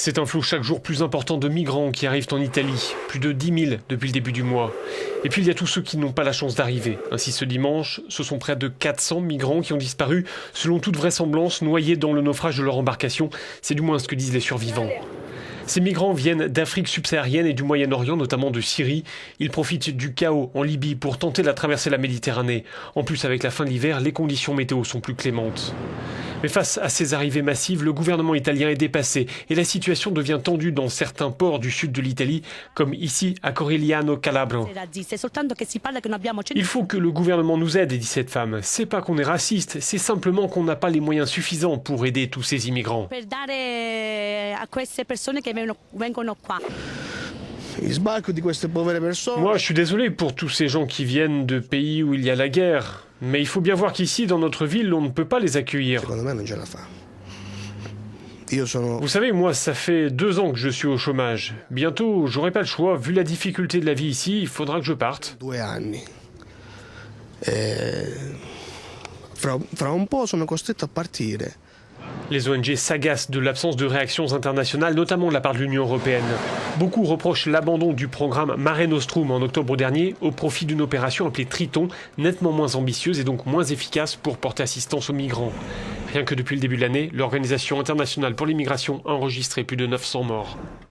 C'est un flot chaque jour plus important de migrants qui arrivent en Italie, plus de 10 000 depuis le début du mois. Et puis il y a tous ceux qui n'ont pas la chance d'arriver. Ainsi ce dimanche, ce sont près de 400 migrants qui ont disparu, selon toute vraisemblance, noyés dans le naufrage de leur embarcation. C'est du moins ce que disent les survivants. Ces migrants viennent d'Afrique subsaharienne et du Moyen-Orient, notamment de Syrie. Ils profitent du chaos en Libye pour tenter de traverser la Méditerranée. En plus, avec la fin de l'hiver, les conditions météo sont plus clémentes. Mais face à ces arrivées massives, le gouvernement italien est dépassé et la situation devient tendue dans certains ports du sud de l'Italie, comme ici à Corigliano Calabro. Il faut que le gouvernement nous aide, dit cette femme. C'est pas qu'on est raciste, c'est simplement qu'on n'a pas les moyens suffisants pour aider tous ces immigrants. Moi, je suis désolé pour tous ces gens qui viennent de pays où il y a la guerre. Mais il faut bien voir qu'ici, dans notre ville, on ne peut pas les accueillir. Vous savez, moi, ça fait 2 ans que je suis au chômage. Bientôt, j'aurai pas le choix. Vu la difficulté de la vie ici, il faudra que je parte. Les ONG s'agacent de l'absence de réactions internationales, notamment de la part de l'Union européenne. Beaucoup reprochent l'abandon du programme Mare Nostrum en octobre dernier au profit d'une opération appelée Triton, nettement moins ambitieuse et donc moins efficace pour porter assistance aux migrants. Rien que depuis le début de l'année, l'Organisation internationale pour l'immigration a enregistré plus de 900 morts.